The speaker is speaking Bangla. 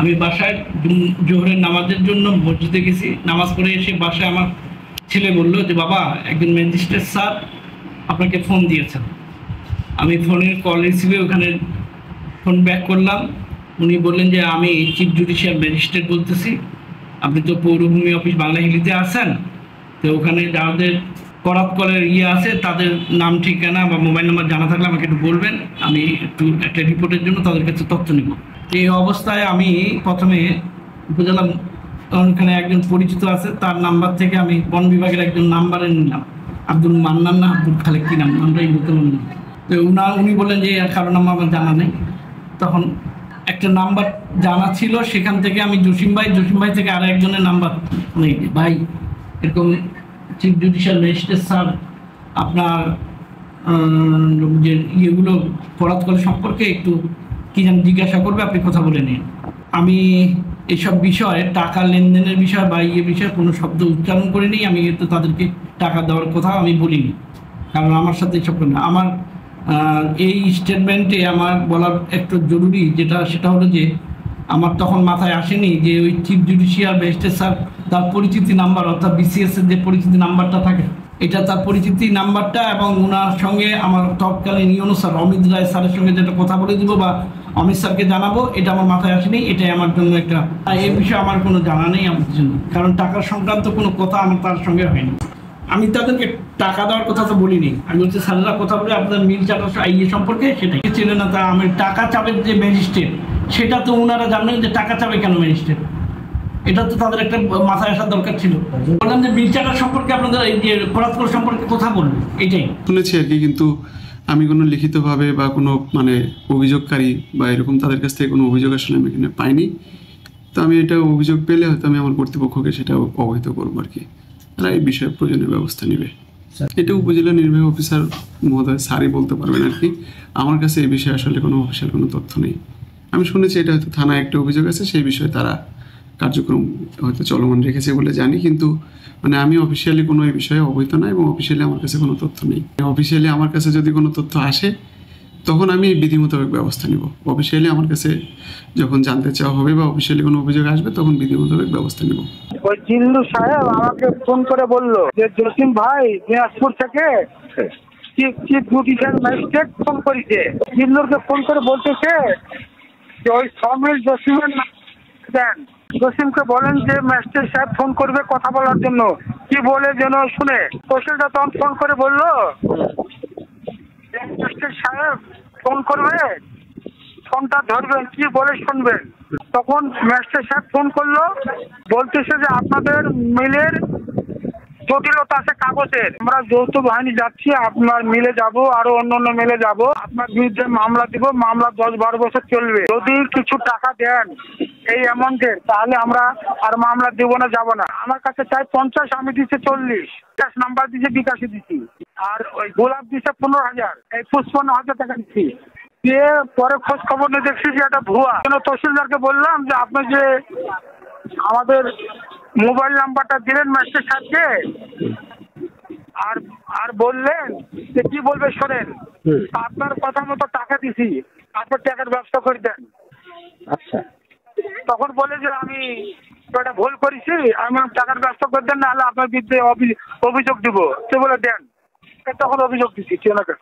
আমি বাসায় জোহরের নামাজের জন্য মসজিদে গেছি, নামাজ পড়ে এসে বাসায় আমার ছেলে বলল যে বাবা একজন ম্যাজিস্ট্রেট স্যার আপনাকে ফোন দিয়েছেন। আমি ফোনের কল রিসিভে ওখানে ফোন ব্যাক করলাম। উনি বললেন যে আমি চিফ জুডিশিয়াল ম্যাজিস্ট্রেট বলতেছি, আপনি তো পৌরভূমি অফিস বাংলাহিলিতে আছেন, তো ওখানে যাদের করাত কলের আছে তাদের নাম ঠিকানা বা মোবাইল নাম্বার জানা থাকলে আমাকে একটু বলবেন, আমি একটু একটা রিপোর্টের জন্য তাদের কাছে তথ্য নিব। এই অবস্থায় আমি প্রথমে উপজেলা ওখানে একজন পরিচিত আছে, তার নাম্বার থেকে আমি বন বিভাগের একজন নাম্বারে নিলাম, আব্দুল মান্নান না আব্দুল খালেক কি নাম, আমরা এই বলতে বললাম। তো উনি বললেন যে কারো নাম্বার আমার জানা নেই। তখন একটা নাম্বার জানা ছিল, সেখান থেকে আমি জসিম ভাই থেকে আরো একজনের নাম্বার নেই, ভাই এরকম চিফ জুডিশিয়াল ম্যাজিস্ট্রেট স্যার আপনার যে ইয়েগুলো ফরাত কল সম্পর্কে একটু কি যেন জিজ্ঞাসা করবে, আপনি কথা বলে নিন। আমি এসব বিষয়ে টাকা লেনদেনের বিষয় বা বিষয়ে কোনো শব্দ উচ্চারণ করিনি। আমি তো তাদেরকে টাকা দেওয়ার কথা আমি বলিনি, কারণ আমার সাথে এসব না। আমার এই স্টেটমেন্টে আমার বলার একটু জরুরি সেটা হলো যে আমার তখন মাথায় আসেনি যে ওই চিফ জুডিশিয়াল ম্যাজিস্ট্রেট স্যার তার পরিচিতি নাম্বার, অর্থাৎ বিসিএস এর যে পরিচিতি নাম্বারটা থাকে, এটা তার পরিচিতি নাম্বারটা, এবং ওনার সঙ্গে আমার তৎকালীন ইউনো স্যার অমিত রায় স্যারের সঙ্গে যেটা কথা বলে দিব বা অমিত স্যারকে জানাবো, এটা আমার মাথায় আসেনি। এটাই আমার জন্য একটা, এই বিষয়ে আমার কোনো জানা নেই আমার জন্য, কারণ টাকার সংক্রান্ত কোনো কথা আমার তার সঙ্গে হয়নি। আমি তাদেরকে টাকা দেওয়ার কথা তো বলিনি। আমি বলছি স্যারেরা কথা বলে আপনাদের মিল চাটা সম্পর্কে সেটাই ছিল না। তা আমি টাকা চাবের যে ম্যাজিস্ট্রেট, সেটা তো ওনারা জানবেন যে টাকা চাবে কেন ম্যাজিস্ট্রেট, এটা তো তাদের একটা মাথায় আসার দরকার ছিল। বললাম যে মিল চাটা সম্পর্কে আপনাদের এই যে ফরাতকল সম্পর্কে কথা বলবে, এটাই শুনেছি আর কি। কিন্তু আমি কোনো লিখিতভাবে বা কোনো অভিযোগকারী বা এরকম তাদের কাছ থেকে কোনো অভিযোগ আসলে আমি এখানে পাইনি। তো আমি এটা অভিযোগ পেলে হয়তো আমি আমার কর্তৃপক্ষকে সেটা অবহিত করবো আর কি, তারা এই বিষয়ে প্রয়োজনীয় ব্যবস্থা নেবে। এটা উপজেলা নির্বাহী অফিসার মহোদয় স্যারই বলতে পারবেন আর কি। আমার কাছে এই বিষয়ে আসলে কোনো অফিসিয়াল কোনো তথ্য নেই। আমি শুনেছি এটা হয়তো থানায় একটা অভিযোগ আছে, সেই বিষয়ে তারা কার্যক্রম হয়তো চলমান রেখেছে বলে জানি, কিন্তু আমি অফিসিয়ালি কোনো এই বিষয়ে অবহিত না এবং অফিসিয়ালি আমার কাছে কোনো তথ্য নেই। অফিসিয়ালি আমার কাছে যদি কোনো তথ্য আসে তখন আমি বিধি মোতাবেক ব্যবস্থা নিব। অফিসিয়ালি আমার কাছে যখন জানতে চাওয়া হবে বা অফিসিয়ালি কোনো অভিযোগ আসবে তখন বিধি মোতাবেক ব্যবস্থা নিব। ওই জিল্লু সাহেব আমাকে ফোন করে বলল যে জসিম ভাই দিনাজপুর থেকে চিফ জুডিশিয়াল ম্যাজিস্ট্রেট ফোন করেছে। জিল্লুরকে ফোন করে বলতেছে যে ওই সমিল জসিমের নাম দেন, জসিমকে বলেন যে ম্যাজিস্ট্রেট সাহেব ফোন করবে কথা বলার জন্য, কি বলে যেন শুনে। তহসিলদার তখন ফোন করে বলল ম্যাজিস্ট্রেট সাহেব ফোন করবে, ফোনটা ধরবেন, কি বলে শুনবেন। তখন ম্যাজিস্ট্রেট সাহেব ফোন করলো, বলতেছে যে আপনাদের মিলের জটিলতা আছে কাগজের, আমরা যৌথ বাহিনী যাচ্ছি, আপনার মিলে যাব, আরো অন্য মিলে যাব, আপনার বিরুদ্ধে মামলা দিব, মামলা 10-12 বছর চলবে। যদি কিছু টাকা দেন এই অ্যামাউন্টের, তাহলে আমরা আর মামলা দিব না, যাব না। আমার কাছে চাই 50, আমি দিচ্ছি 40, ক্যাশ নাম্বার দিচ্ছে, বিকাশে দিচ্ছি, আর ওই গোলাপ দিচ্ছে 15,000, এই 55,000 টাকা দিচ্ছি। দিয়ে পরে খোঁজ খবর নিয়ে দেখছি যে এটা ভুয়া। তহসিলদারকে বললাম যে আপনি যে আমাদের মোবাইল নাম্বারটা দিলেন ম্যাজিস্ট্রেট সাহেবকে, আর বললেন যে কি বলবে শোনেন, আপনার কথা মতো টাকা দিছি, আপনার টাকার ব্যবস্থা করে দেন। আচ্ছা, তখন বলে যে আমি এটা ভুল করেছি, আমি টাকার ব্যবস্থা করে দেন, নাহলে আপনার বিরুদ্ধে অভিযোগ দিব। সে বলে দেন, তখন অভিযোগ দিচ্ছি ওনাকে।